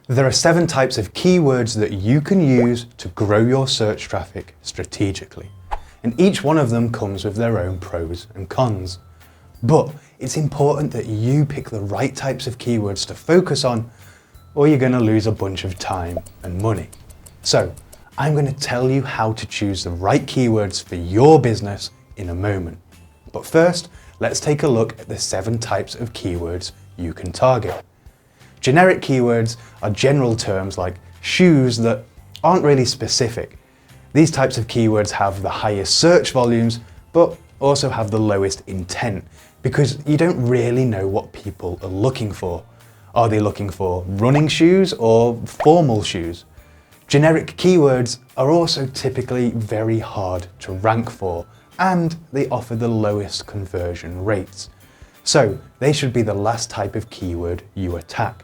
There are 7 types of keywords that you can use to grow your search traffic strategically. And each one of them comes with their own pros and cons. But it's important that you pick the right types of keywords to focus on, or you're going to lose a bunch of time and money. So I'm going to tell you how to choose the right keywords for your business in a moment. But first, let's take a look at the 7 types of keywords you can target. Generic keywords are general terms like shoes that aren't really specific. These types of keywords have the highest search volumes, but also have the lowest intent because you don't really know what people are looking for. Are they looking for running shoes or formal shoes? Generic keywords are also typically very hard to rank for, and they offer the lowest conversion rates. So they should be the last type of keyword you attack.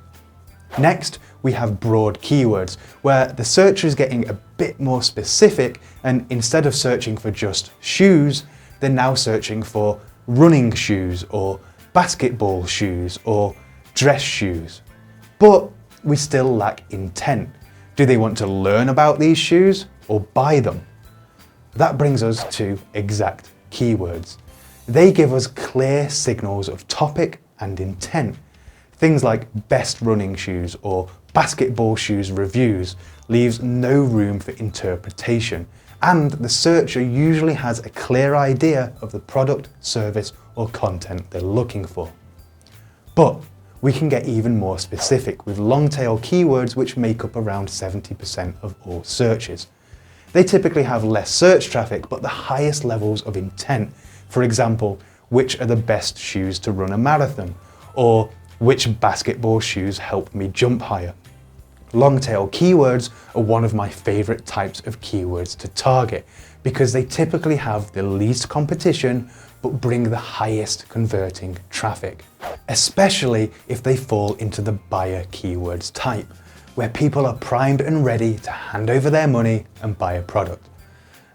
Next, we have broad keywords, where the searcher is getting a bit more specific, and instead of searching for just shoes, they're now searching for running shoes or basketball shoes or dress shoes. But we still lack intent. Do they want to learn about these shoes or buy them? That brings us to exact keywords. They give us clear signals of topic and intent. Things like best running shoes or basketball shoes reviews leaves no room for interpretation, and the searcher usually has a clear idea of the product, service, or content they're looking for. But we can get even more specific with long-tail keywords, which make up around 70% of all searches. They typically have less search traffic, but the highest levels of intent. For example, which are the best shoes to run a marathon? Or which basketball shoes help me jump higher? Long-tail keywords are one of my favorite types of keywords to target because they typically have the least competition but bring the highest converting traffic, especially if they fall into the buyer keywords type, where people are primed and ready to hand over their money and buy a product.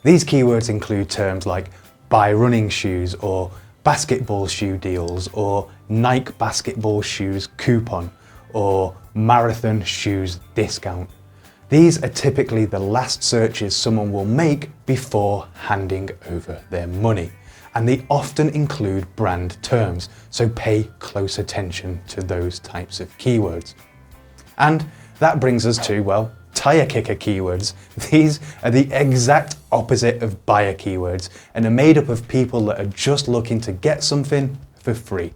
These keywords include terms like buy running shoes or basketball shoe deals or Nike basketball shoes coupon or marathon shoes discount. These are typically the last searches someone will make before handing over their money, and they often include brand terms, so pay close attention to those types of keywords. And that brings us to, well, tire kicker keywords. These are the exact opposite of buyer keywords and are made up of people that are just looking to get something for free.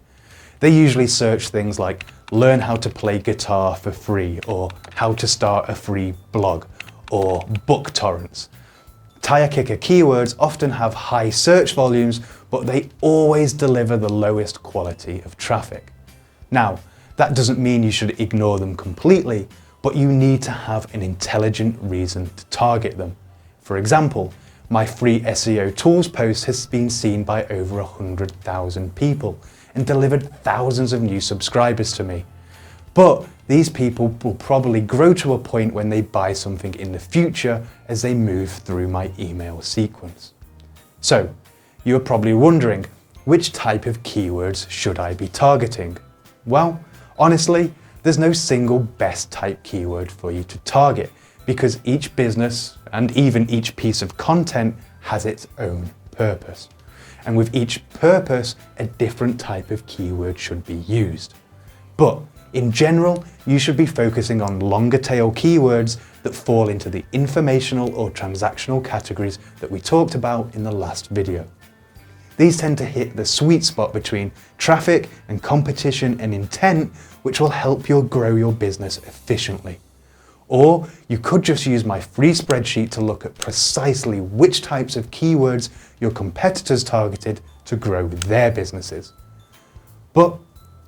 They usually search things like learn how to play guitar for free or how to start a free blog or book torrents. Tire kicker keywords often have high search volumes, but they always deliver the lowest quality of traffic. Now, that doesn't mean you should ignore them completely, but you need to have an intelligent reason to target them. For example, my free SEO tools post has been seen by over 100,000 people and delivered thousands of new subscribers to me. But these people will probably grow to a point when they buy something in the future as they move through my email sequence. So, you're probably wondering, which type of keywords should I be targeting? Well, honestly, there's no single best type keyword for you to target because each business and even each piece of content has its own purpose. And with each purpose, a different type of keyword should be used. But in general, you should be focusing on longer tail keywords that fall into the informational or transactional categories that we talked about in the last video. These tend to hit the sweet spot between traffic and competition and intent, which will help you grow your business efficiently. Or you could just use my free spreadsheet to look at precisely which types of keywords your competitors targeted to grow their businesses. But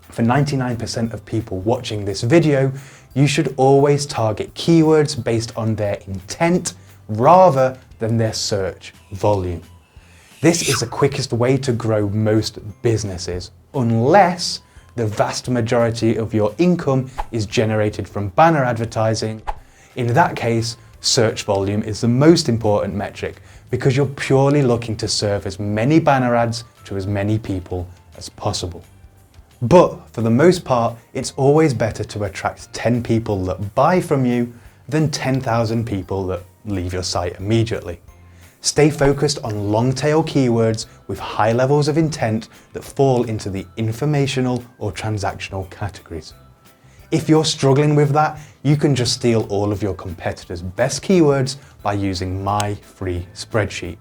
for 99% of people watching this video, you should always target keywords based on their intent rather than their search volume. This is the quickest way to grow most businesses, unless the vast majority of your income is generated from banner advertising. In that case, search volume is the most important metric because you're purely looking to serve as many banner ads to as many people as possible. But for the most part, it's always better to attract 10 people that buy from you than 10,000 people that leave your site immediately. Stay focused on long-tail keywords with high levels of intent that fall into the informational or transactional categories. If you're struggling with that, you can just steal all of your competitors' best keywords by using my free spreadsheet.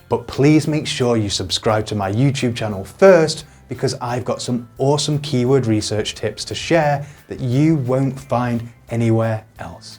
But please make sure you subscribe to my YouTube channel first, because I've got some awesome keyword research tips to share that you won't find anywhere else.